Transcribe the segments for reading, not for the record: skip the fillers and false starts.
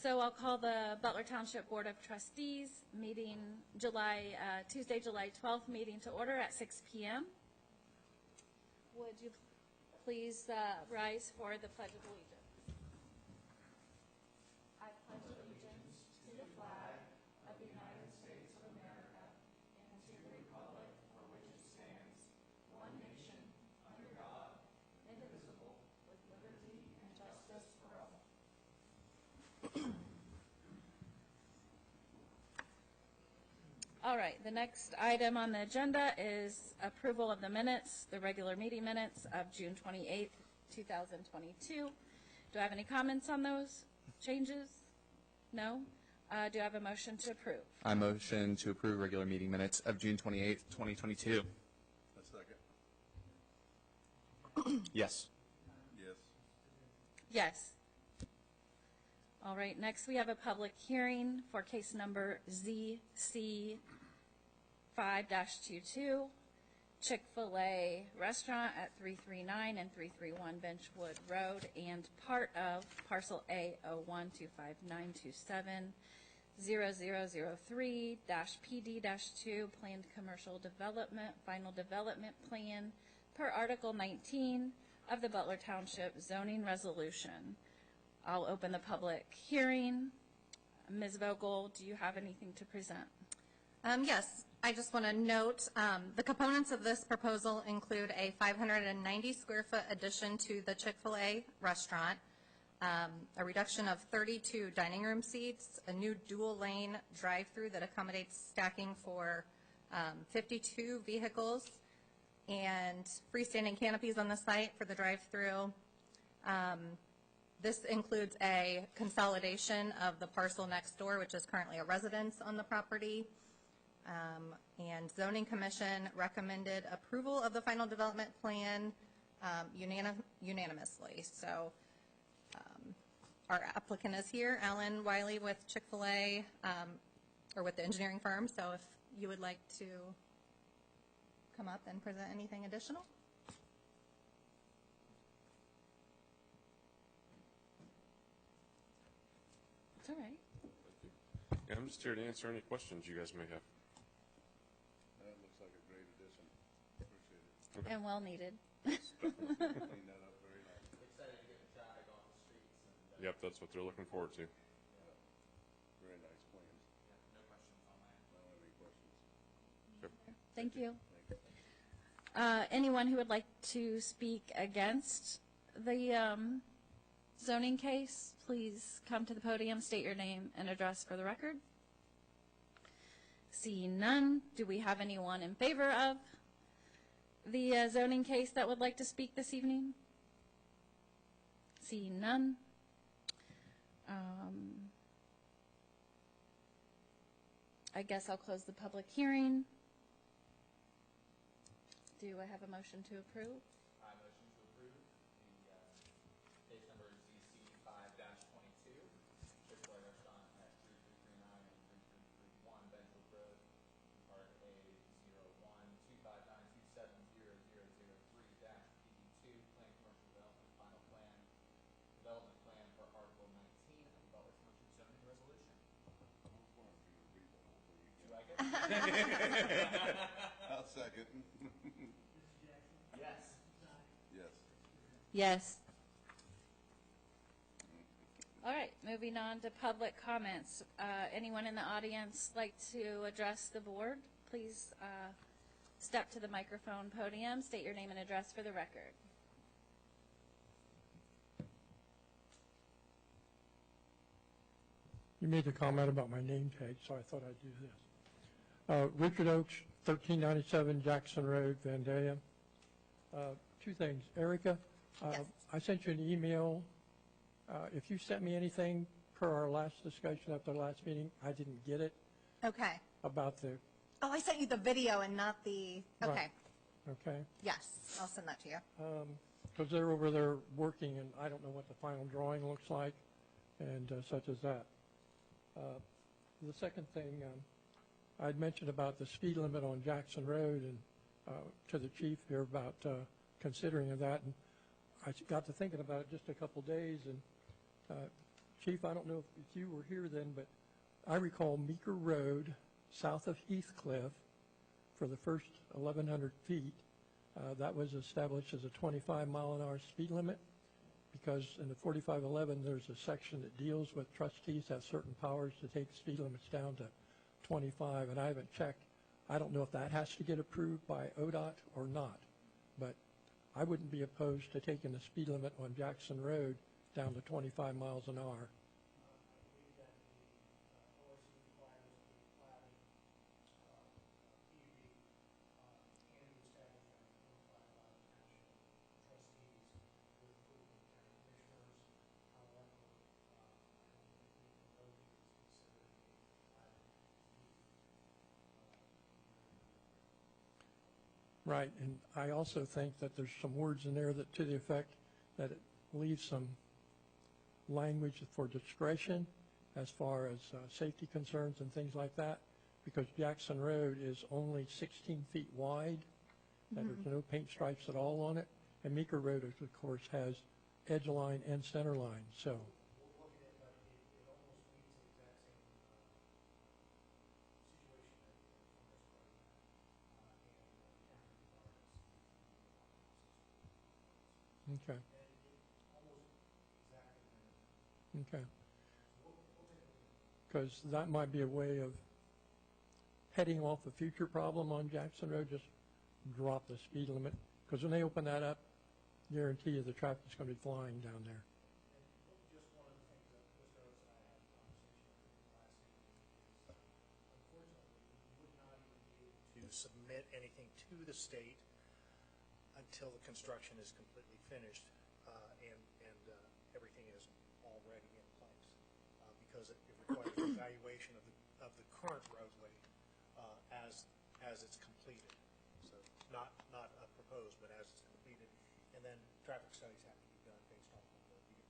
So I'll call the Butler Township Board of Trustees meeting Tuesday, July 12th meeting to order at 6 p.m. Would you please rise for the Pledge of Allegiance? I pledge allegiance to the flag of the United States of America and to the republic for which it stands, one nation, under God, indivisible, with liberty and justice for all. All right, the next item on the agenda is approval of the minutes, the regular meeting minutes of June 28th, 2022. Do I have any comments on those changes? No? Do I have a motion to approve? I motion to approve regular meeting minutes of June 28th, 2022. A second. Yes. Yes. Yes. All right, next we have a public hearing for case number ZC 5-22, Chick-fil-A restaurant at 339 and 331 Benchwood Road and part of parcel A0125970003-PD-2 planned commercial development, final development plan per Article 19 of the Butler Township zoning resolution. I'll open the public hearing. Ms. Vogel, do you have anything to present? Yes, I just want to note the components of this proposal include a 590 square foot addition to the Chick-fil-A restaurant, a reduction of 32 dining room seats, a new dual lane drive-through that accommodates stacking for 52 vehicles, and freestanding canopies on the site for the drive-through. This includes a consolidation of the parcel next door, which is currently a residence on the property. And Zoning Commission recommended approval of the final development plan unanimously. So our applicant is here, Alan Wiley with Chick-fil-A, or with the engineering firm. So if you would like to come up and present anything additional. It's all right. Thank you. Yeah, I'm just here to answer any questions you guys may have. That looks like a great addition. Appreciate it. Okay. And well needed. Clean that up very nice. Excited to get the traffic on the streets. And, Yep, that's what they're looking forward to. Very nice plans. yeah, no questions on my end. I don't have any questions. Okay. Thank you. Thank you. Anyone who would like to speak against the zoning case, please come to the podium, state your name and address for the record. Seeing none, do we have anyone in favor of the zoning case that would like to speak this evening? Seeing none. I guess I'll close the public hearing. Do I have a motion to approve? I motion to approve the case number ZC 5-22, Chick-fil-A restaurant at 3339 and 3331 Benchwood Road, part A012592700003-PD2, plan commercial development, final plan, development plan for Article 19 of the Butler Township zoning resolution. Do you like it? I'll second. Yes. Yes. Yes. All right, moving on to public comments. Anyone in the audience like to address the board? Please step to the microphone podium, state your name and address for the record. You made a comment about my name tag, so I thought I'd do this. Richard Oakes, 1397 Jackson Road, Vandalia. Two things. Erica, Yes. I sent you an email. If you sent me anything per our last discussion after the last meeting, I didn't get it Okay. about the, Oh, I sent you the video and not the, okay. Right. okay? Yes, I'll send that to you. Because they're over there working, and I don't know what the final drawing looks like, and such as that. The second thing, I'd mentioned about the speed limit on Jackson Road, and to the chief here about considering of that, and I got to thinking about it just a couple days, and Chief, I don't know if you were here then, but I recall Meeker Road, south of Heathcliff, for the first 1,100 feet, that was established as a 25-mile-an-hour speed limit, because in the 4511, there's a section that deals with trustees have certain powers to take speed limits down to 25, and I haven't checked. I don't know if that has to get approved by ODOT or not, but I wouldn't be opposed to taking the speed limit on Jackson Road down to 25 miles an hour. Right, and I also think that there's some words in there that to the effect that it leaves some language for discretion as far as safety concerns and things like that, because Jackson Road is only 16 feet wide, and there's no paint stripes at all on it, and Meeker Road, of course, has edge line and center line, so. Okay. Okay. Because that might be a way of heading off a future problem on Jackson Road, just drop the speed limit. Because when they open that up, guarantee you the traffic's going to be flying down there. Just one of the things that Mr. Oates and I had a conversation last evening is, unfortunately, we would not even be able to submit anything to the state until the construction is completely finished and everything is already in place, because it requires evaluation of the current roadway as it's completed. So not proposed, but as it's completed, and then traffic studies have to be done based on the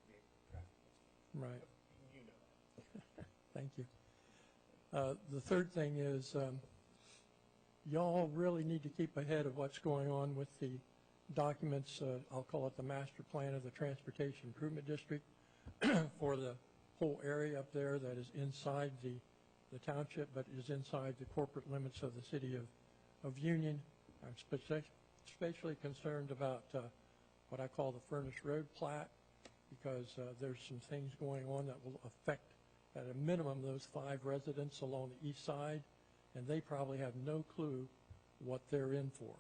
vehicle traffic. Right. You know that. Thank you. The third thing is y'all really need to keep ahead of what's going on with the documents, I'll call it the master plan of the Transportation Improvement District for the whole area up there that is inside the township but is inside the corporate limits of the city of Union. I'm especially concerned about what I call the Furnace Road plat, because there's some things going on that will affect at a minimum those 5 residents along the east side, and they probably have no clue what they're in for.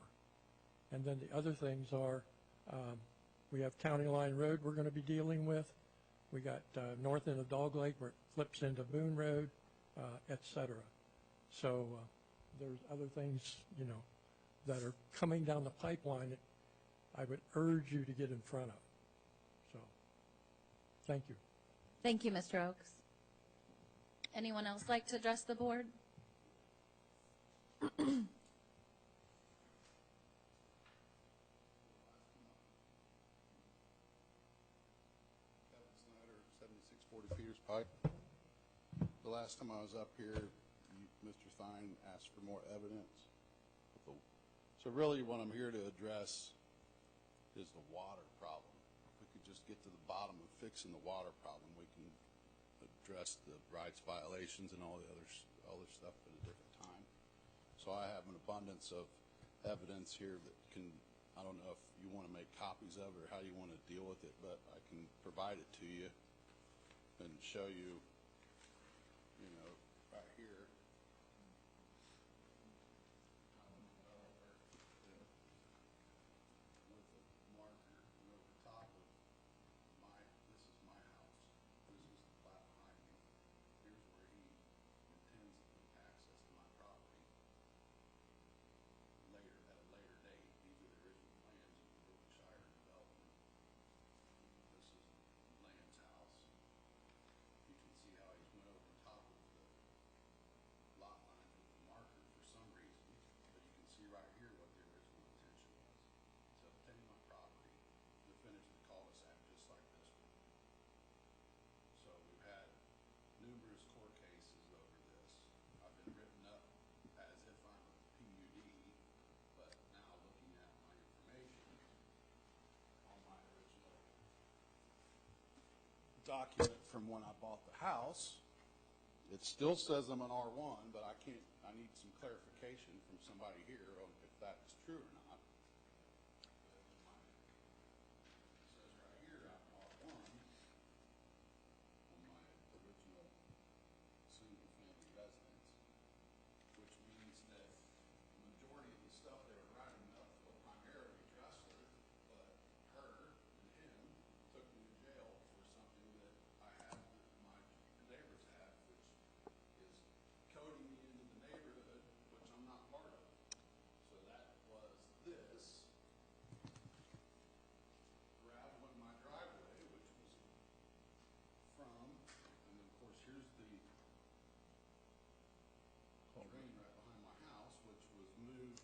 And then the other things are, we have County Line Road we're going to be dealing with. We got north end of Dog Lake where it flips into Boone Road, et cetera. So there's other things, you know, that are coming down the pipeline that I would urge you to get in front of. So, thank you. Thank you, Mr. Oaks. Anyone else like to address the board? Kevin Snyder, 7640 Peters Pike. The last time I was up here, Mr. Thine asked for more evidence. So really what I'm here to address is the water problem. If we could just get to the bottom of fixing the water problem, we can address the rights violations and all the other stuff at a different time. So I have an abundance of evidence here that can, I don't know if you want to make copies of it or how you want to deal with it, but I can provide it to you and show you, you know, right here. With a marker, and over the top of this is my house. This is the plat behind me. Here's where he intends to put access to my property later, at a later date. These are the original plans of the Wilkshire development. This is Land's house. You can see document from when I bought the house. It still says I'm an R1, but I need some clarification from somebody here on if that's true or not. It says right here I'm R1 on my original single-family residence, which means that the majority of the stuff they were writing up was primarily Dressler, but her and him took me to jail for something that I have that my neighbors have, which is coding me into the neighborhood, which I'm not part of. So that was this. Gravel in my driveway, which was from, and then of course here's the drain right behind my house, which was moved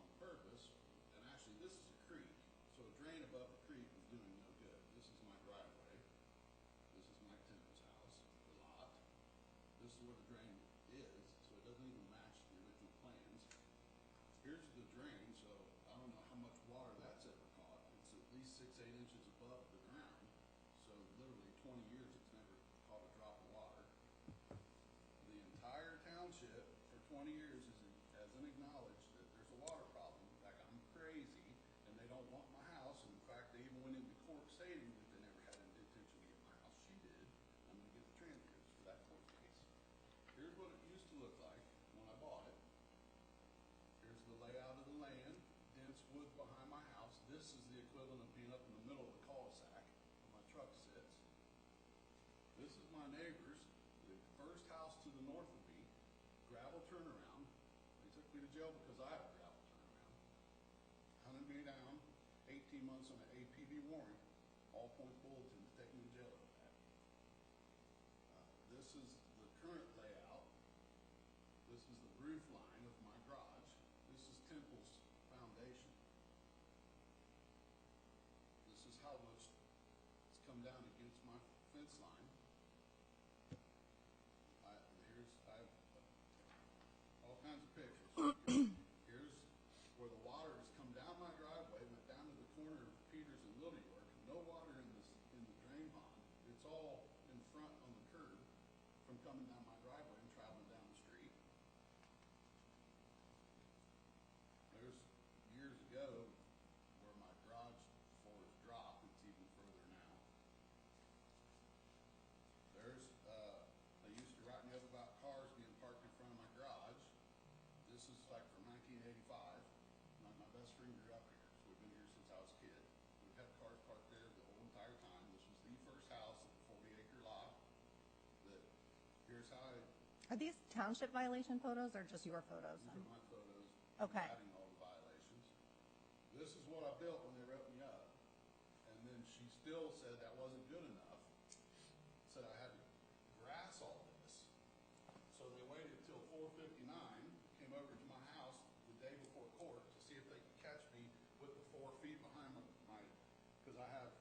on purpose. And actually this is a creek, so a drain above the creek was doing no good. This is my driveway. This is my tenant's house, the lot. This is where the drain is, so it doesn't even match the original plans. Here's the drain, so I don't know how much water that's ever caught. It's at least 6-8 inches above the ground, so literally 20 years it's never caught a drop of water. The entire township for 20 years hasn't acknowledged that there's a water problem, like I'm crazy, and they don't want my house. And in fact, they even went into court stating that they never had an intention to get my house. She did. I'm going to get the transcripts for that court case. Here's what it used to look like when I bought it. Here's the layout of the land, dense woods behind my house. This is the equivalent of being up in the middle of the cul-de-sac where my truck sits. This is my neighbors, the first house to the north of me, gravel turnaround. They took me to jail because I have a gravel turnaround. Hunted me down, 18 months on an APB warrant, all points bulletin to take me to jail over that. This is the current layout. This is the roof line of my garage. This is Temple's foundation. This is how much it's come down against my fence line. I have all kinds of pictures. Here's where the water has come down my driveway, went down to the corner of Peters and Little York. No water in the drain pond. It's all in front on the curb from coming down my driveway and traveling down the street. There's years ago where my garage floors dropped. It's even further now. There's, they used to write me up about cars being parked in front of my garage. This is like from 1985. My best friend grew up here, so we've been here since I was a kid. We've had cars parked there the whole entire time. This was the first house at the 40-acre lot. Here's how Are these township violation photos or just your photos? these are my photos. Okay. Adding all the violations. This is what I built when they wrote me up. And then she still said that wasn't good enough. Said I had to grass all this. So they waited till 4:59, came over to my house the day before court to see if they could catch me with the 4 feet behind my because I have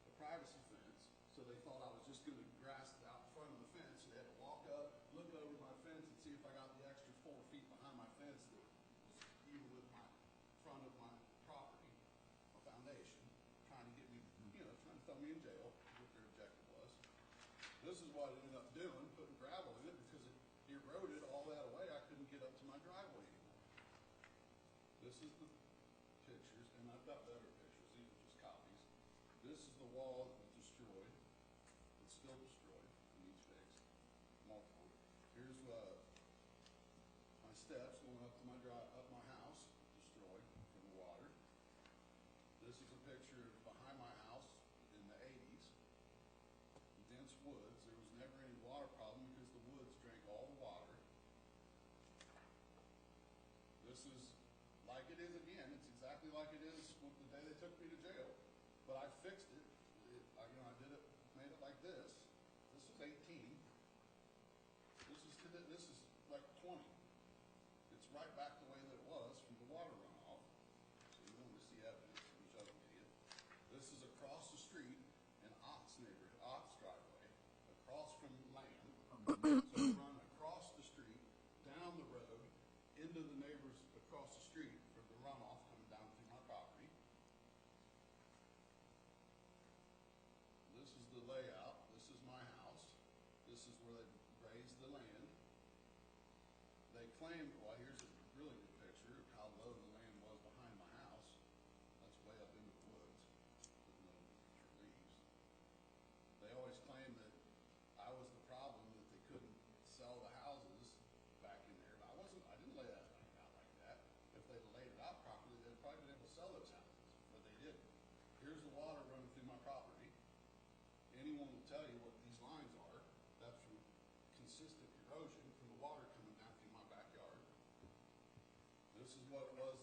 a privacy fence. So they thought I was just going to grass out in front of the fence. So they had to walk up, look over my fence, and see if I got the extra 4 feet behind my fence that was even with my front of my property, my foundation, trying to get me, trying to throw me in jail, what their objective was. This is what I ended up doing, putting gravel in it because it eroded all that away. I couldn't get up to my driveway anymore. This is the pictures, and I've got better pictures. These are just copies. This is the wall that was destroyed. It's still destroyed. It needs fixed. Multiple. Here's my steps going up to my house, destroyed from the water. This is a picture of behind my house in the 80s. Dense woods. There was never any water problem because the woods drank all the water. This is like it is again. It's exactly like it is the day they took me to jail. But I fixed it. I did it, made it like this. This is 18. This is like 20. It's right back the way that it was from the water runoff. So you want to see evidence, which I don't idiot. This is across the street in Ott's neighborhood, Ott's driveway, across from land. So we run across the street, down the road, into the neighbors across the street from the runoff coming down through my property. claimed, well, here's a really good picture of how low the land was behind my house. That's way up into the woods with no trees. They always claimed that I was the problem, that they couldn't sell the houses back in there. But I didn't lay that land out like that. If they'd laid it out properly, they'd probably been able to sell those houses, but they didn't. Here's the water running through my property. Anyone will tell you what these lines are. That's from consistent erosion from the water coming down through my backyard. This is what it was.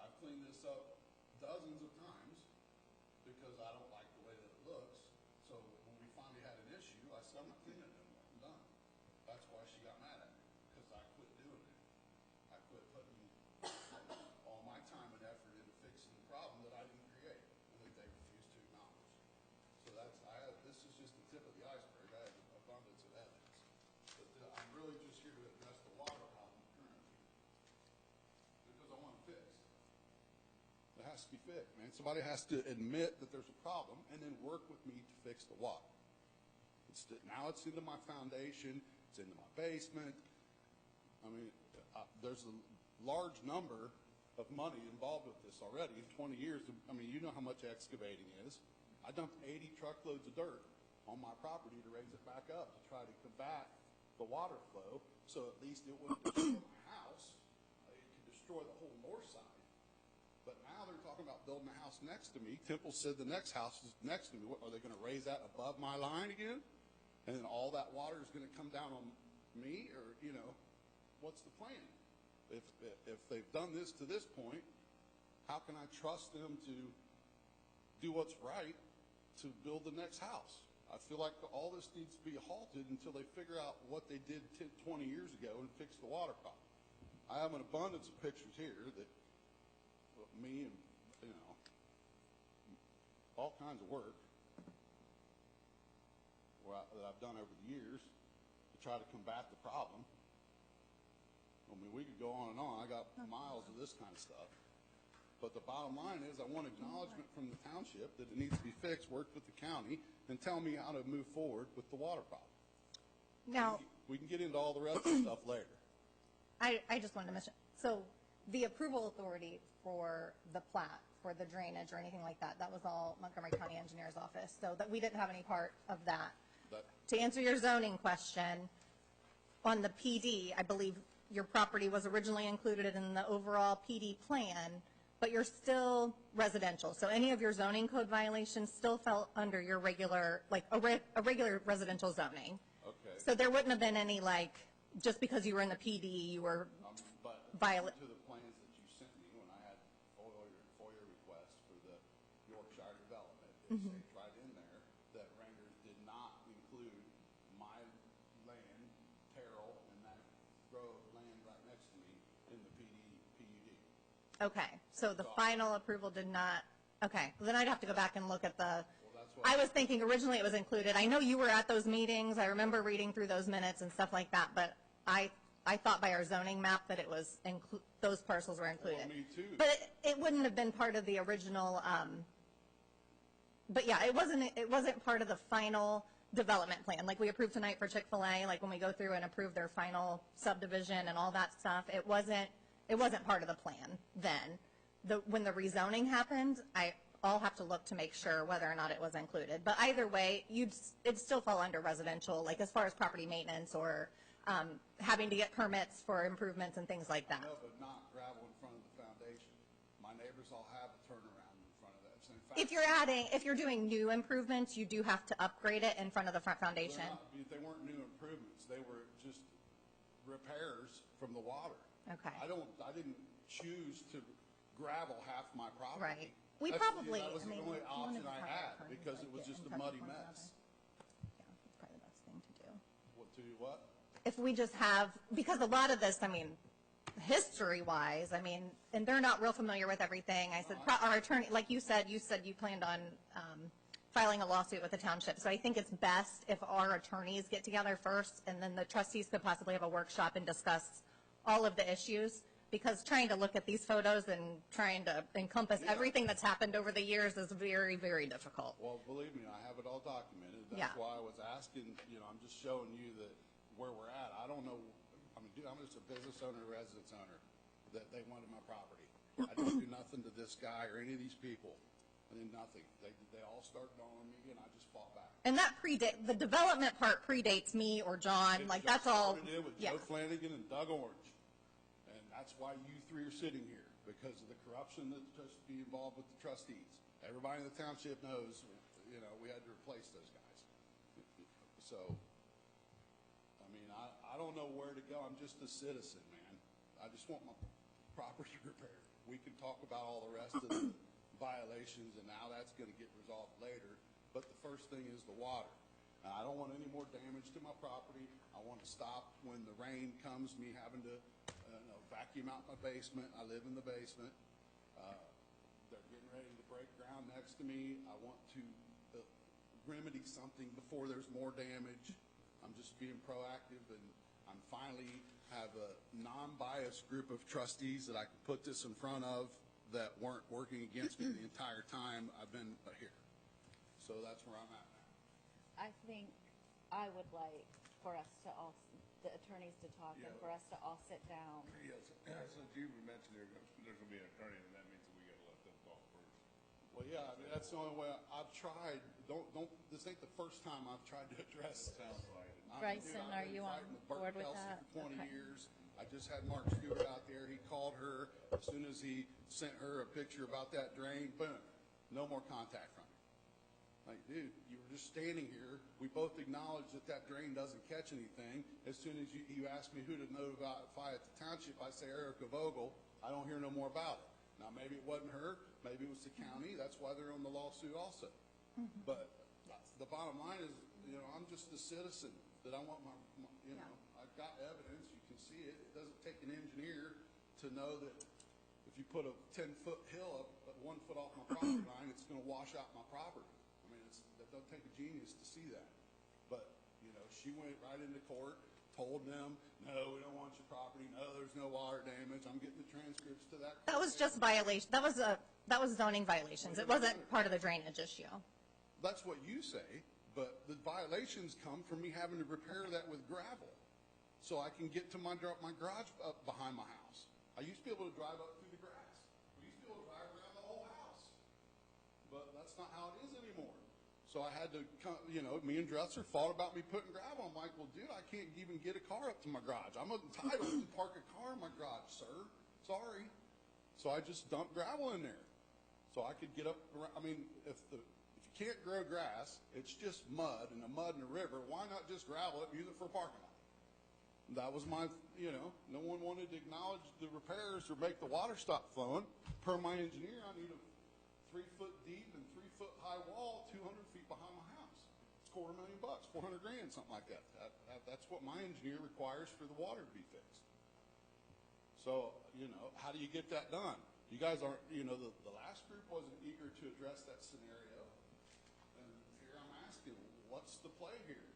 I've cleaned this up dozens of times because I don't like the way that it looks. So when we finally had an issue, I said, I'm not cleaning it anymore. I'm done. That's why she got mad at me, because I quit doing it. I quit putting all my time and effort into fixing the problem that I didn't create and that they refused to acknowledge. So this is just the tip of the iceberg. I have an abundance of evidence. But I'm really just here to address the water problem currently because I want it fixed. It has to be fixed, man. Somebody has to admit that there's a problem and then work with me to fix the water. Now it's into my foundation. It's into my basement. I mean, there's a large number of money involved with this already. In 20 years, I mean, you know how much excavating is. I dumped 80 truckloads of dirt on my property to raise it back up to try to combat the water flow, so at least it wouldn't destroy my house. It could destroy the whole north side. But now they're talking about building a house next to me. Temple said the next house is next to me. What, are they going to raise that above my line again? And then all that water is going to come down on me? Or, you know, what's the plan? If they've done this to this point, how can I trust them to do what's right to build the next house? I feel like all this needs to be halted until they figure out what they did 10, 20 years ago and fix the water problem. I have an abundance of pictures here that me and, you know, all kinds of work that I've done over the years to try to combat the problem. I mean, we could go on and on. I got miles of this kind of stuff. But the bottom line is I want acknowledgement from the township that it needs to be fixed, work with the county, and tell me how to move forward with the water problem. Now, We can get into all the rest of the stuff later. I just wanted to mention, so the approval authority for the plat, for the drainage or anything like that, that was all Montgomery County Engineer's Office, so that we didn't have any part of that. To answer your zoning question, on the PD, I believe your property was originally included in the overall PD plan, but you're still residential. So any of your zoning code violations still fell under your regular, like a regular residential zoning. Okay. So there wouldn't have been any, like, just because you were in the PD, you were But violate. to the plans that you sent me when I had FOIA requests for the Yorkshire development, it said right in there that Rangers did not include my land, Terrell, and that row of land right next to me in the PUD. Okay, so the final approval did not, okay. Well, then I'd have to go back and look at the, that's what I was thinking originally it was included. I know you were at those meetings. I remember reading through those minutes and stuff like that, but I thought by our zoning map that it was, those parcels were included. Well, me too. But it wouldn't have been part of the original, but yeah, it wasn't part of the final development plan. Like we approved tonight for Chick-fil-A, like when we go through and approve their final subdivision and all that stuff, it wasn't part of the plan then. When the rezoning happened, I'll have to look to make sure whether or not it was included. But either way, it'd still fall under residential, like as far as property maintenance or having to get permits for improvements and things like that. No, but not gravel in front of the foundation. My neighbors all have a turnaround in front of that. So in fact, If you're doing new improvements, you do have to upgrade it in front of the front foundation. they weren't new improvements. They were just repairs from the water. Okay. I didn't choose to gravel half my property. Right. We That probably, was I the mean, only one option of the I private had parties, because like, it was get in just a touch muddy with one mess. Yeah, it's probably the best thing to do. What, to what? If we just have, because a lot of this, I mean, history-wise, I mean, and they're not real familiar with everything. I said, our attorney, like you said you planned on filing a lawsuit with the township. So I think it's best if our attorneys get together first, and then the trustees could possibly have a workshop and discuss all of the issues. Because trying to look at these photos and trying to encompass everything that's happened over the years is very, very difficult. Well, believe me, I have it all documented. That's Yeah. why I was asking, I'm just showing you that where we're at. I don't know, I mean, I'm just a business owner, residence owner, that they wanted my property. I didn't do nothing to this guy or any of these people. I did nothing. They all started on me, and I just fought back. And that the development part predates me or John, It like, just that's all. started in with Yeah. Joe Flanagan and Doug Orange. And that's why you three are sitting here, because of the corruption that's supposed to be involved with the trustees. Everybody in the township knows, you know, we had to replace those guys. So, I mean, I don't know where to go. I'm just a citizen, man. I just want my property repaired. We can talk about all the rest of the violations, and now that's going to get resolved later. But the first thing is the water. And I don't want any more damage to my property. I want to stop when the rain comes, me having to vacuum out my basement. I live in the basement. They're getting ready to break ground next to me. I want to remedy something before there's more damage. I'm just being proactive, and I'm finally have a non-biased group of trustees that I can put this in front of that weren't working against me the entire time I've been here. So that's where I'm at now. I think I would like for us to all, the attorneys to talk and for us to all sit down. Yes, since you mentioned there's going to be an attorney, and that means that we got to let them talk first. Well, yeah, I mean, that's the only way I've tried. This ain't the first time I've tried to address it. Sounds like it. Bryson, are you on board with Kelsey that? for 20 Okay. years. I just had Mark Stewart out there. He called her. As soon as he sent her a picture about that drain, boom, no more contact from him. Like, dude, you were just standing here. We both acknowledge that that drain doesn't catch anything. As soon as you asked me who to notify at the township, I say Erica Vogel. I don't hear no more about it. Now, maybe it wasn't her. Maybe it was the county. That's why they're on the lawsuit also. But the bottom line is, you know, I'm just a citizen that I want my you know, I've got evidence. You can see it. It doesn't take an engineer to know that if you put a 10-foot hill up 1 foot off my property line, it's going to wash out my property. I mean, it doesn't take a genius to see that. But, you know, she went right into court, told them, no, we don't want your property. No, there's no water damage. I'm getting the transcripts to that. That was just violation, that was zoning violations. It wasn't part of the drainage issue. That's what you say, but the violations come from me having to repair that with gravel so I can get to my garage up behind my house. I used to be able to drive up through the grass. We used to be able to drive around the whole house. But that's not how it is anymore. So I had to, you know, me and Dresser fought about me putting gravel. I'm like, well, dude, I can't even get a car up to my garage. I'm entitled to park a car in my garage, sir. Sorry. So I just dumped gravel in there. So I could get up, I mean, if you can't grow grass, it's just mud and a river, why not just gravel it and use it for a parking lot? That was my, you know, no one wanted to acknowledge the repairs or make the water stop flowing. Per my engineer, I need a 3-foot deep and 3-foot high wall 200 feet behind my house. It's $250,000, $400,000, something like that. That's what my engineer requires for the water to be fixed. So, you know, how do you get that done? You guys aren't, you know, the last group wasn't eager to address that scenario. And here I'm asking, what's the play here?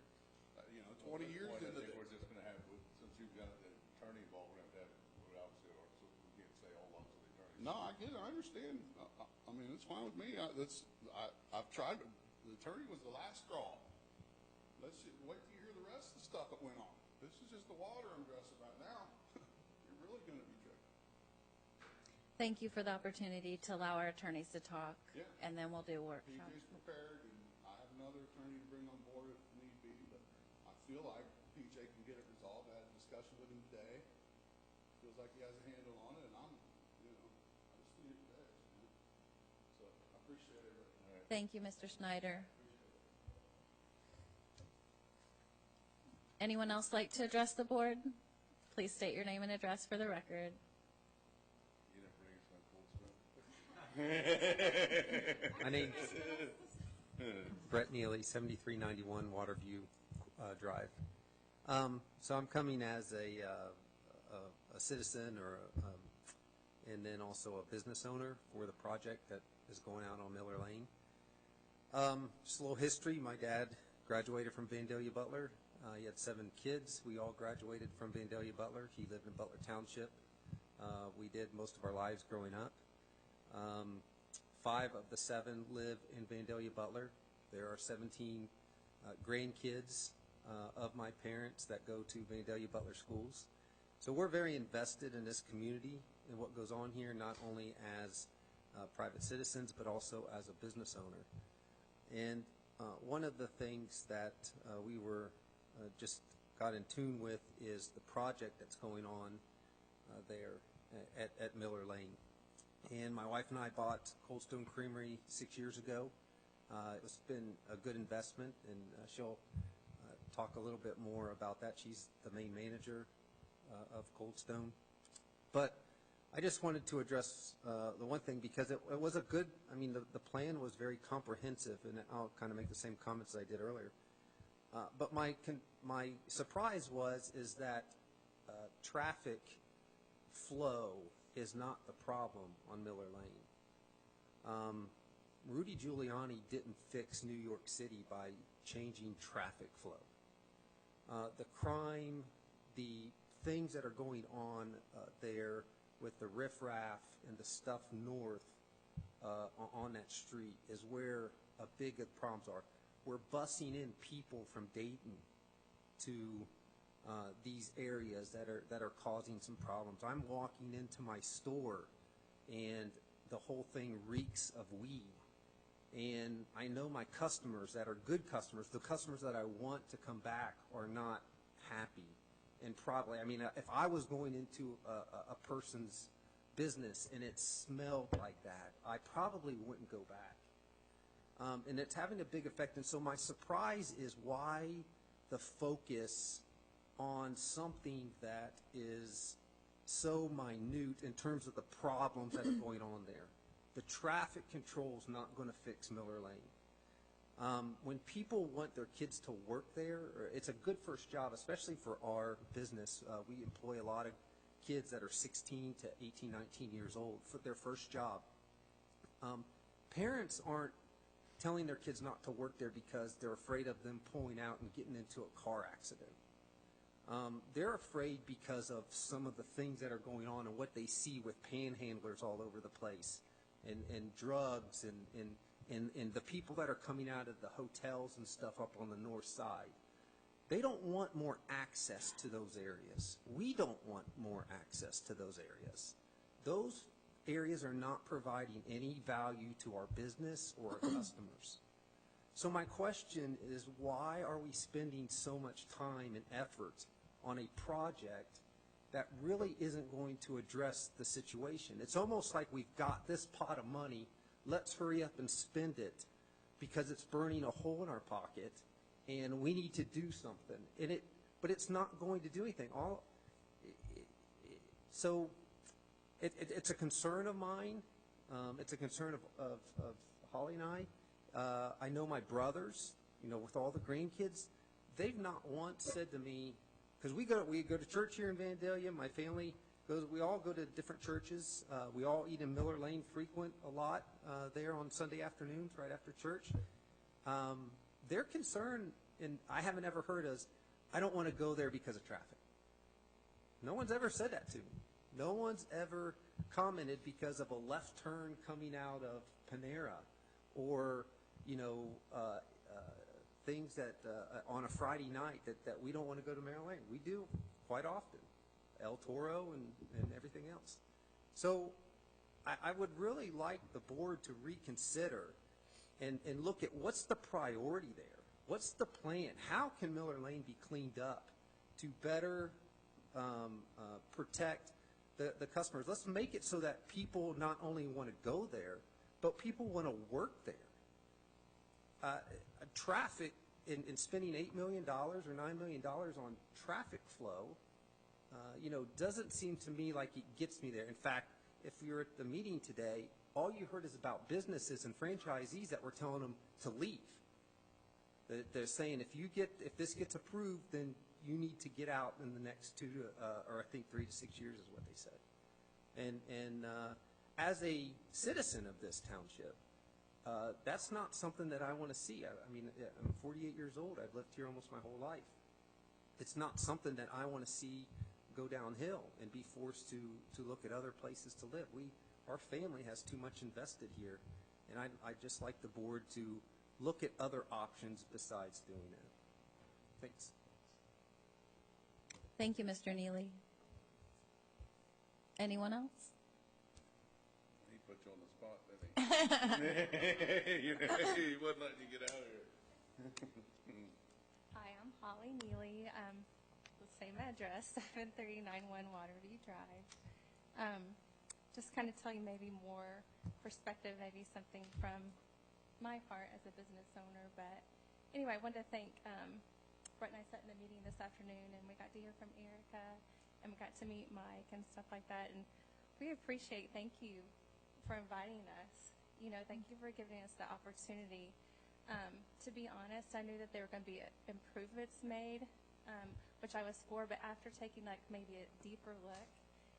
You know, 20 years into I think this. we're just going to have, since you've got the attorney involved, we're going to have, obviously, so we can't say all along to the attorney. No, I get it. I understand. I mean, it's fine with me. I've tried. The attorney was the last straw. Wait till you hear the rest of the stuff that went on. This is just the water I'm addressing right now. You're really going to be tricky. Thank you for the opportunity to allow our attorneys to talk, Yeah. and then we'll do a workshop. PJ's prepared, and I have another attorney to bring on board if need be, but I feel like PJ can get it resolved. I had a discussion with him today. Feels like he has a handle on it, and I'm, you know, I just need it today. You know? So I appreciate it. Thank you, Mr. Snyder. Anyone else like to address the board? Please state your name and address for the record. You didn't bring us no cold sweat. My name's Brett Neely, 7391 Waterview Drive. So I'm coming as a citizen and then also a business owner for the project that is going out on Miller Lane. Just a little history. My dad graduated from Vandalia Butler. He had 7 kids. We all graduated from Vandalia Butler. He lived in Butler Township. We did most of our lives growing up. 5 of the 7 live in Vandalia Butler. There are 17 grandkids of my parents that go to Vandalia Butler schools. So we're very invested in this community and what goes on here, not only as private citizens, but also as a business owner. And one of the things that we were just got in tune with is the project that's going on there at Miller Lane. And my wife and I bought Cold Stone Creamery 6 years ago. It's been a good investment, and she'll talk a little bit more about that. She's the main manager of Cold Stone. But I just wanted to address the one thing, because it was a good, I mean, the plan was very comprehensive, and I'll kind of make the same comments as I did earlier. But my surprise is that traffic flow is not the problem on Miller Lane. Rudy Giuliani didn't fix New York City by changing traffic flow. The crime, the things that are going on there with the riffraff and the stuff north on that street is where a big of the problems are. We're busing in people from Dayton to these areas that are causing some problems. I'm walking into my store, and the whole thing reeks of weed. And I know my customers that are good customers, the customers that I want to come back, are not happy. And probably, I mean, if I was going into a person's business and it smelled like that, I probably wouldn't go back. And it's having a big effect. And so my surprise is why the focus on something that is so minute in terms of the problems that are going on there. The traffic control is not going to fix Miller Lane. When people want their kids to work there, it's a good first job, especially for our business. We employ a lot of kids that are 16 to 18, 19 years old for their first job. Parents aren't telling their kids not to work there because they're afraid of them pulling out and getting into a car accident. They're afraid because of some of the things that are going on and what they see with panhandlers all over the place, and drugs, and the people that are coming out of the hotels and stuff up on the north side. They don't want more access to those areas. We don't want more access to those areas. Those areas are not providing any value to our business or our customers. So my question is, why are we spending so much time and effort on a project that really isn't going to address the situation? It's almost like we've got this pot of money, let's hurry up and spend it because it's burning a hole in our pocket and we need to do something. But it's not going to do anything. So it's a concern of mine. It's a concern of Holly and I. I know my brothers, with all the grandkids, they've not once said to me, because we go to church here in Vandalia. My family goes. We all go to different churches. We all eat in Miller Lane frequent a lot there on Sunday afternoons right after church. Their concern, and I haven't ever heard, is I don't want to go there because of traffic. No one's ever said that to me. No one's ever commented because of a left turn coming out of Panera, or things that on a Friday night that we don't want to go to Miller Lane. We do quite often, El Toro and everything else. So I would really like the board to reconsider and look at what's the priority there. What's the plan? How can Miller Lane be cleaned up to better protect the customers? Let's make it so that people not only want to go there, but people want to work there. Traffic, in spending $8 million or $9 million on traffic flow, doesn't seem to me like it gets me there. In fact, if you're at the meeting today, all you heard is about businesses and franchisees that were telling them to leave. They're saying if this gets approved, then you need to get out in the next 3 to 6 years is what they said. And as a citizen of this township, that's not something that I want to see. I mean, I'm 48 years old. I've lived here almost my whole life. It's not something that I want to see go downhill and be forced to look at other places to live. Our family has too much invested here, and I'd just like the board to look at other options besides doing that. Thanks. Thank you, Mr. Neely. Anyone else? He put you on the spot, didn't he? He wasn't letting you get out of here. Hi, I'm Holly Neely. The same address, 7391 Waterview Drive. Just kind of tell you maybe more perspective, maybe something from my heart as a business owner. But anyway, I wanted to thank Brett and I sat in the meeting this afternoon, and we got to hear from Erica, and we got to meet Mike and stuff like that. And we appreciate, thank you for inviting us. You know, thank you for giving us the opportunity. To be honest, I knew that there were going to be improvements made, which I was for, but after taking like maybe a deeper look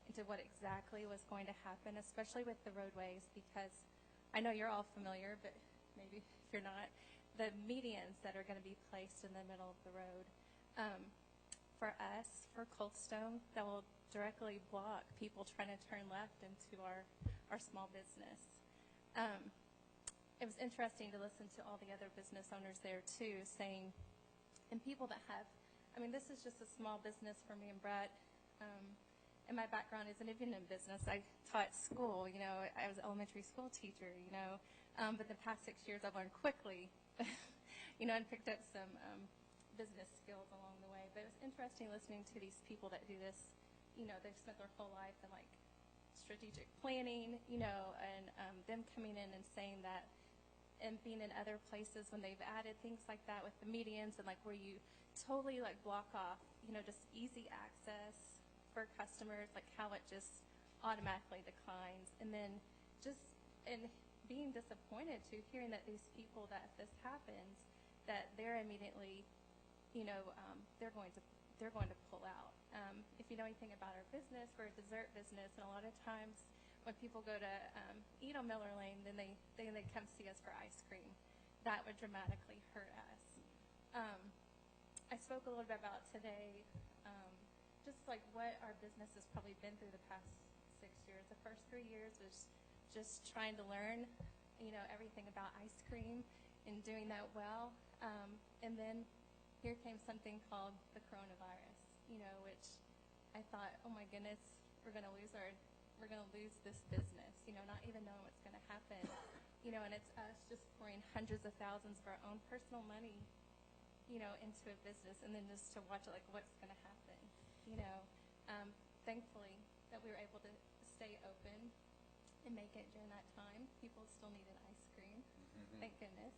into what exactly was going to happen, especially with the roadways, because I know you're all familiar, but maybe if you're not, the medians that are going to be placed in the middle of the road. For us, for Coldstone, that will directly block people trying to turn left into our small business. It was interesting to listen to all the other business owners there too, saying, and people that have, I mean, this is just a small business for me and Brett, and my background isn't even in business. I taught school, you know, I was an elementary school teacher, you know, but the past 6 years I've learned quickly, you know, and picked up some business skills along the way. But it was interesting listening to these people that do this, you know, they've spent their whole life in like strategic planning, you know, and them coming in and saying that, and being in other places when they've added things like that with the medians and like where you totally like block off, you know, just easy access for customers, like how it just automatically declines. And then just in being disappointed too, hearing that these people that if this happens, that they're immediately, you know, they're going to pull out. If you know anything about our business, we're a dessert business, and a lot of times when people go to eat on Miller Lane, then they come see us for ice cream. That would dramatically hurt us. I spoke a little bit about today, just like what our business has probably been through the past 6 years. The first 3 years was just trying to learn, you know, everything about ice cream and doing that well. And then here came something called the coronavirus, you know, which I thought, oh my goodness, we're going to lose this business, you know, not even knowing what's going to happen, you know, and it's us just pouring hundreds of thousands of our own personal money, you know, into a business, and then just to watch it, like, what's going to happen, you know. Thankfully that we were able to stay open and make it during that time. People still needed ice cream, thank goodness.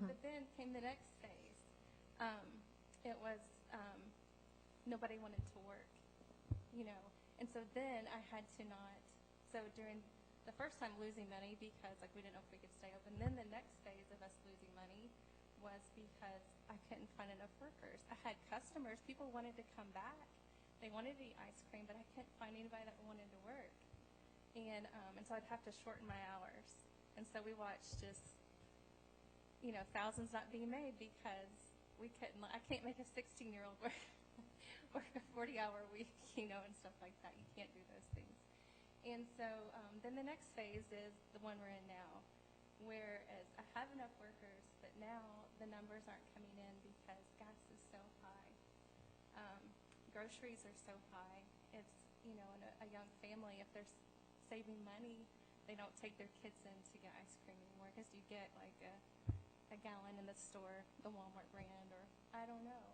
But then came the next phase. It was nobody wanted to work, you know. And so then I had to so during the first time losing money because like we didn't know if we could stay open. Then the next phase of us losing money was because I couldn't find enough workers. I had customers, people wanted to come back. They wanted to eat ice cream, but I couldn't find anybody that wanted to work. And so I'd have to shorten my hours. And so we watched just, you know, thousands not being made because we couldn't, I can't make a 16-year-old work a 40-hour week, you know, and stuff like that. You can't do those things. And so then the next phase is the one we're in now, whereas I have enough workers, but now the numbers aren't coming in because gas is so high. Groceries are so high. It's, you know, in a young family, if they're saving money, they don't take their kids in to get ice cream anymore because you get like a gallon in the store, the Walmart brand, or I don't know.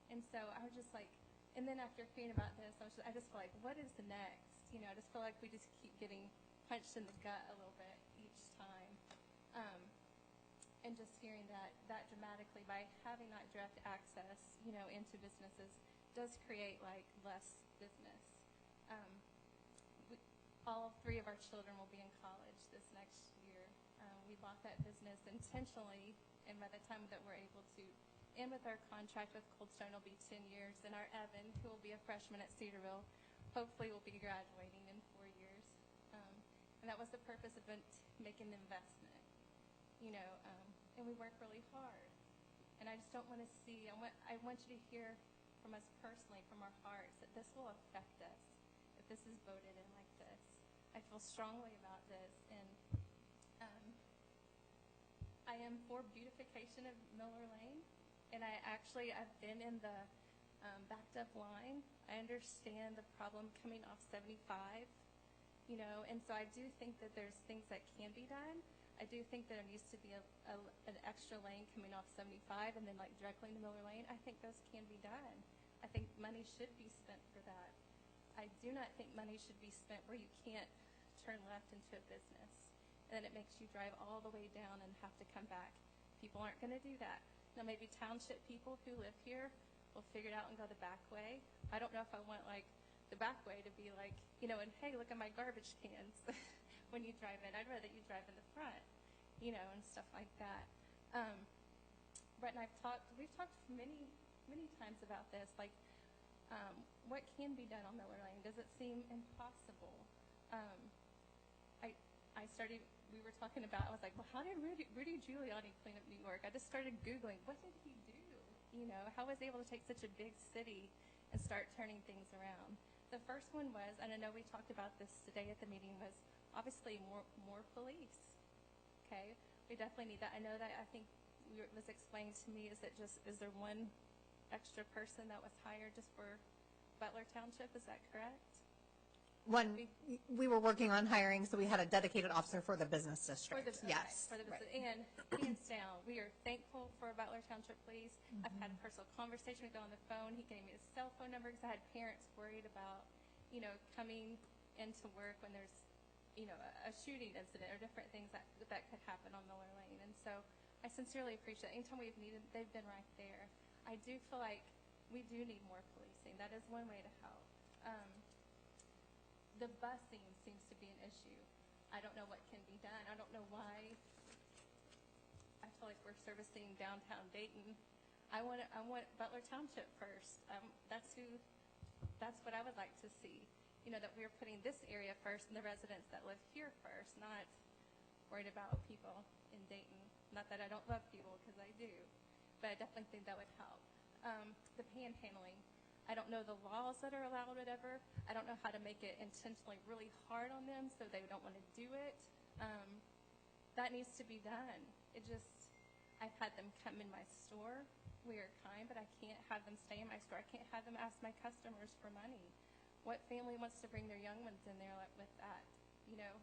And so I was just like, and then after hearing about this, I just feel like, what is the next? You know, I just feel like we just keep getting punched in the gut a little bit each time. And just hearing that dramatically by having that direct access, you know, into businesses does create like less business. All 3 of our children will be in college this next year. We bought that business intentionally, and by the time that we're able to end with our contract with Coldstone, it'll be 10 years. And our Evan, who will be a freshman at Cedarville, hopefully will be graduating in 4 years. And that was the purpose of making the investment, you know, and we work really hard. And I just don't want to see, I want you to hear from us personally, from our hearts, that this will affect us if this is voted in like this. I feel strongly about this, and I am for beautification of Miller Lane, and I've been in the backed up line. I understand the problem coming off 75 you know, and so I do think that there's things that can be done. I do think that there needs to be an extra lane coming off 75 and then like directly into Miller Lane. I think those can be done. I think money should be spent for that. I do not think money should be spent where you can't turn left into a business. And then it makes you drive all the way down and have to come back. People aren't going to do that. Now maybe township people who live here will figure it out and go the back way. I don't know if I want like the back way to be like, you know, and hey, look at my garbage cans when you drive in. I'd rather you drive in the front, you know, and stuff like that. Brett and we've talked many times about this, like what can be done on Miller Lane? Does it seem impossible? We were talking about, I was like, well, how did Rudy Giuliani clean up New York? I just started Googling, what did he do? You know, how was he able to take such a big city and start turning things around? The first one was, and I know we talked about this today at the meeting, was obviously more police. Okay, we definitely need that. I know that I think it was explained to me, is there one extra person that was hired just for Butler Township? Is that correct? We were working on hiring, so we had a dedicated officer for the business district. Yes. For the business. Right. And hands down, we are thankful for Butler Township Police. I've had a personal conversation with him on the phone. He gave me his cell phone number because I had parents worried about, you know, coming into work when there's, you know, a shooting incident or different things that could happen on Miller Lane. And so I sincerely appreciate it. Anytime we've needed, they've been right there. I do feel like we do need more policing. That is one way to help. The busing seems to be an issue. I don't know what can be done. I don't know why. I feel like we're servicing downtown Dayton. I want Butler Township first. That's what I would like to see. You know, that we're putting this area first and the residents that live here first, not worried about people in Dayton. Not that I don't love people, because I do, but I definitely think that would help. The panhandling. I don't know the laws that are allowed, whatever. I don't know how to make it intentionally really hard on them so they don't want to do it. That needs to be done. I've had them come in my store. We are kind, but I can't have them stay in my store. I can't have them ask my customers for money. What family wants to bring their young ones in there with that, you know?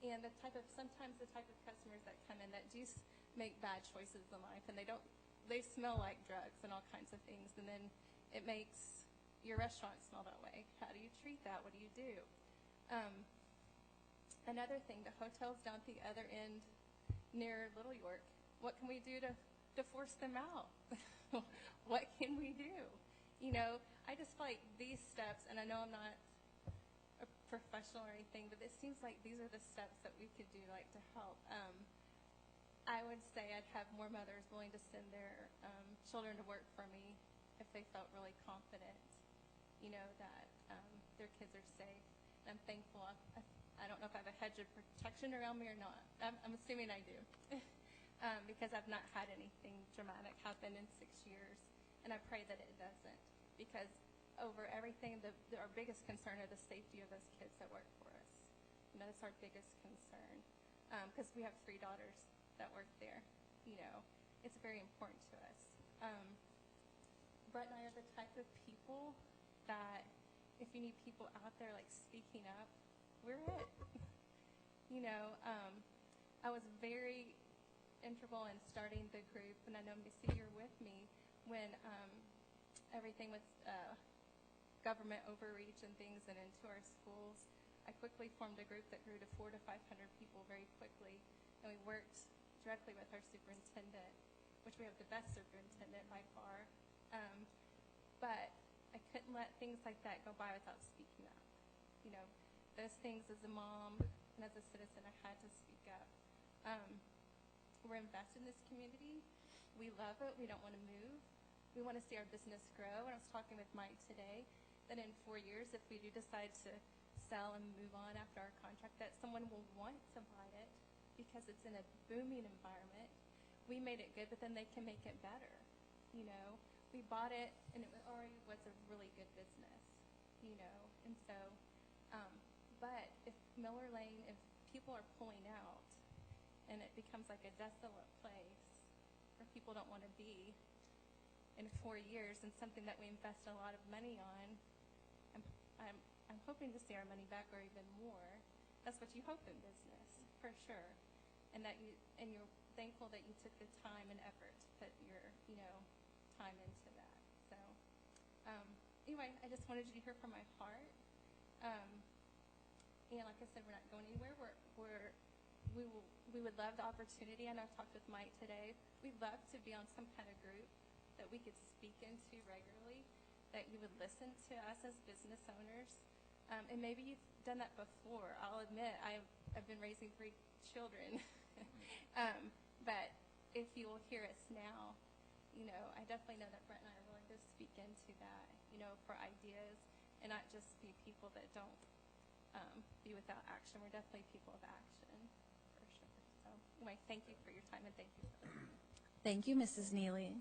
And sometimes the type of customers that come in that do make bad choices in life, and they smell like drugs and all kinds of things, and then it makes your restaurant smell that way. How do you treat that? What do you do? Another thing, the hotels down at the other end near Little York, what can we do to force them out? What can we do? You know, I just feel like these steps, and I know I'm not a professional or anything, but it seems like these are the steps that we could do like to help. I would say I'd have more mothers willing to send their children to work for me if they felt really confident, you know, that their kids are safe. And I'm thankful. I don't know if I have a hedge of protection around me or not. I'm assuming I do, because I've not had anything dramatic happen in 6 years, and I pray that it doesn't, because over everything, our biggest concern are the safety of those kids that work for us. You know, that's our biggest concern, because we have 3 daughters that work there. You know, it's very important to us. Brett and I are the type of people that if you need people out there like speaking up, we're it. You know, I was very integral in starting the group, and I know Missy, you're with me, when everything with government overreach and things and into our schools. I quickly formed a group that grew to 400 to 500 people very quickly, and we worked directly with our superintendent, which we have the best superintendent by far. But I couldn't let things like that go by without speaking up. You know, those things as a mom and as a citizen, I had to speak up. We're invested in this community. We love it. We don't want to move. We want to see our business grow. And I was talking with Mike today that in 4 years, if we do decide to sell and move on after our contract, that someone will want to buy it because it's in a booming environment. We made it good, but then they can make it better. You know, we bought it, and it already was a really good business, you know. And so, but if Miller Lane, if people are pulling out, and it becomes like a desolate place where people don't want to be in 4 years, and something that we invested a lot of money on, I'm hoping to see our money back or even more. that's what you hope in business, for sure. And you're thankful that you took the time and effort to put your, time into that. So, anyway, I just wanted you to hear from my heart. And like I said, we're not going anywhere. We would love the opportunity. I know I've talked with Mike today. We'd love to be on some kind of group that we could speak into regularly, that you would listen to us as business owners. And maybe you've done that before. I'll admit, I've been raising 3 children. But if you will hear us now, I definitely know that Brett and I are willing to speak into that, for ideas, and not just be people that don't be without action. We're definitely people of action, for sure. So anyway, thank you for your time, and thank you for listening. Thank you, Mrs. Neely.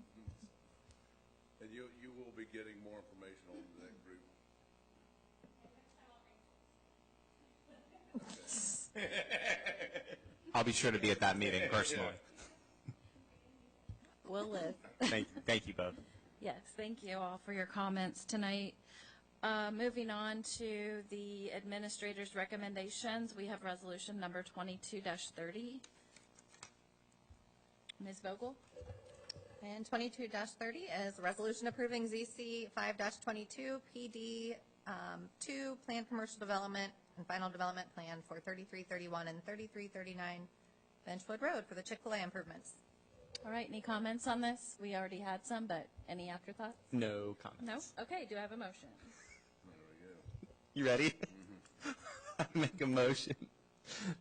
And you will be getting more information on that group. I'll be sure to be at that meeting personally. Will live. Thank you both. Yes, thank you all for your comments tonight. Moving on to the administrator's recommendations, we have resolution number 22-30. Ms. Vogel? And 22-30 is a resolution approving ZC 5-22 PD 2 planned commercial development and final development plan for 3331 and 3339 Benchwood Road for the Chick-fil-A improvements. All right, any comments on this? We already had some, but any afterthoughts? No comments. No? Okay, do I have a motion? You ready? I make a motion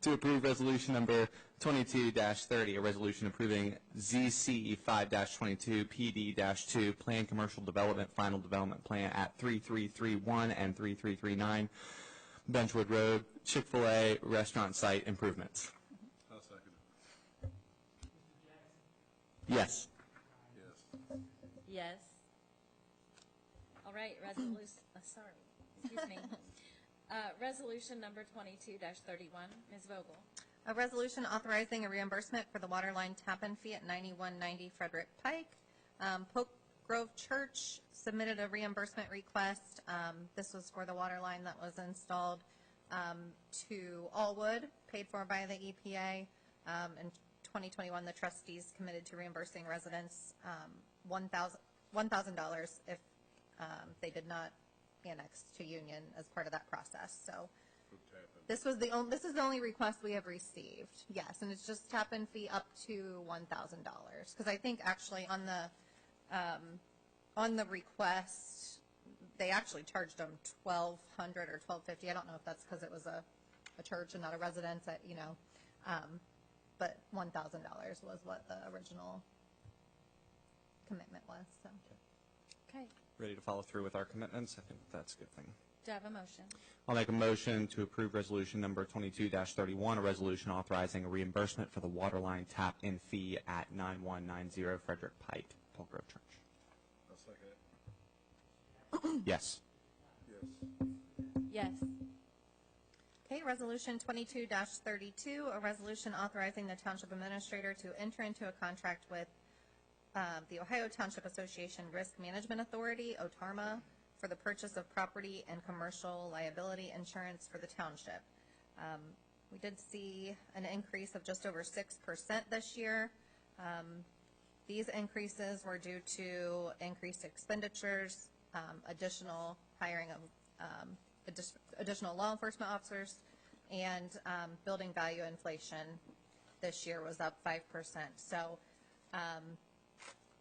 to approve resolution number 22-30, a resolution approving ZC 5-22 PD-2 planned commercial development final development plan at 3331 and 3339 Benchwood Road, Chick-fil-A restaurant site improvements. I'll second it. Yes. Yes. Yes. All right, excuse me. Resolution number 22-31, Ms. Vogel. A resolution authorizing a reimbursement for the water line tap-in fee at 9190 Frederick Pike. Poke Grove Church submitted a reimbursement request. This was for the water line that was installed to Allwood, paid for by the EPA. In 2021, the trustees committed to reimbursing residents $1,000 if they did not annex to Union as part of that process. So this is the only request we have received. Yes, and it's just tap-in fee up to $1,000. Because I think actually on the request, they actually charged them $1,200 or $1,250. I don't know if that's because it was a church and not a residence. But $1,000 was what the original commitment was. So. Okay. Ready to follow through with our commitments? I think that's a good thing. Do I have a motion? I'll make a motion to approve resolution number 22-31, a resolution authorizing a reimbursement for the water line tap-in fee at 9190 Frederick Pike, Polk Grove Church. I'll second it. Yes. Yes. Yes. Okay, resolution 22-32, a resolution authorizing the township administrator to enter into a contract with the Ohio Township Association Risk Management Authority, OTARMA, for the purchase of property and commercial liability insurance for the township. We did see an increase of just over 6% this year. These increases were due to increased expenditures, additional hiring of additional law enforcement officers, and building value inflation this year was up 5%. So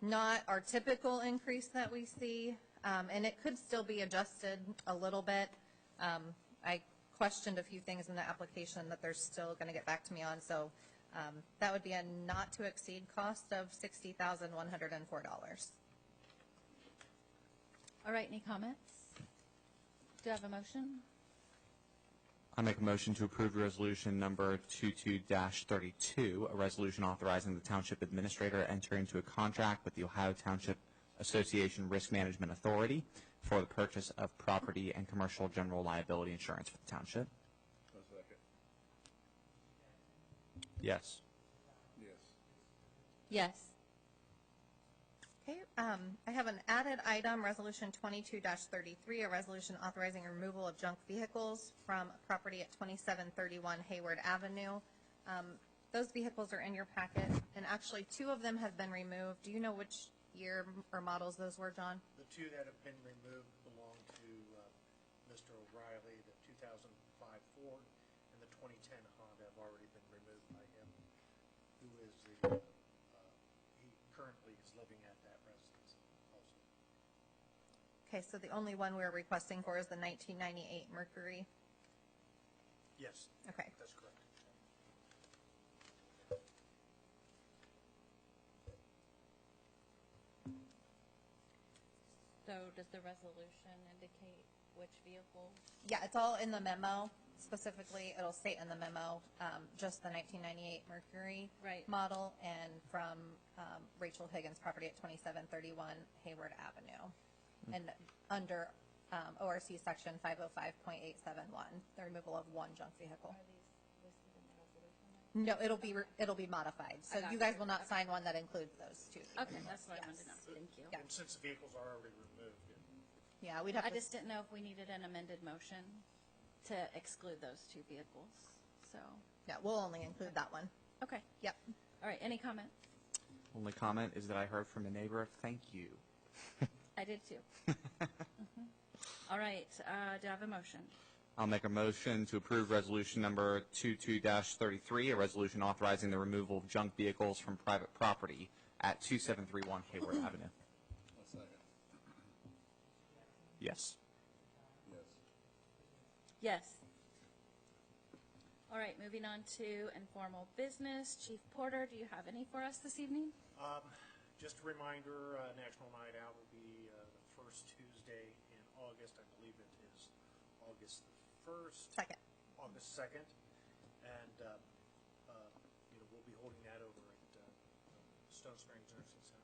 not our typical increase that we see, and it could still be adjusted a little bit. I questioned a few things in the application that they're still going to get back to me on, so that would be a not to exceed cost of $60,104. All right, any comments? Do I have a motion? I make a motion to approve resolution number 22-32, a resolution authorizing the township administrator to enter into a contract with the Ohio Township Association Risk Management Authority for the purchase of property and commercial general liability insurance for the township. I'll second. Yes. Yes. Yes. Okay, I have an added item, Resolution 22-33, a resolution authorizing removal of junk vehicles from property at 2731 Hayward Avenue. Those vehicles are in your packet, and actually 2 of them have been removed. Do you know which year or models those were, John? The 2 that have been removed belong to Mr. O'Reilly, the 2005 Ford and the 2010 Honda have already been removed by him, who is he currently is living at that residence also. Okay, so the only one we're requesting for is the 1998 Mercury. Yes. Okay. That's correct. So does the resolution indicate which vehicles? Yeah, it's all in the memo. Specifically, it'll state in the memo, just the 1998 Mercury Right. model and from Rachel Higgins' property at 2731 Hayward Avenue. And under ORC Section 505.871, the removal of 1 junk vehicle. Are these listed in the resolution? No, it'll be modified. So I got you guys you. will not sign one that includes those 2 vehicles. Okay, that's what I wanted to know. Yes. Thank you. Yeah. And since the vehicles are already removed, Yeah, we'd have I to. just didn't know if we needed an amended motion to exclude those 2 vehicles. So, Yeah, we'll only include that one. okay. Yep. All right, any comment? Only comment is that I heard from a neighbor of thank you. I did too. All right, do I have a motion? I'll make a motion to approve resolution number 22-33, a resolution authorizing the removal of junk vehicles from private property at 2731 Hayward Avenue. A second. Yes. Yes. Yes. All right, moving on to informal business. Chief Porter, do you have any for us this evening? just a reminder, National Night Out will be the first Tuesday in August. I believe it is August the 1st. Second. August 2nd. And, we'll be holding that over at Stone Springs Nursing Center.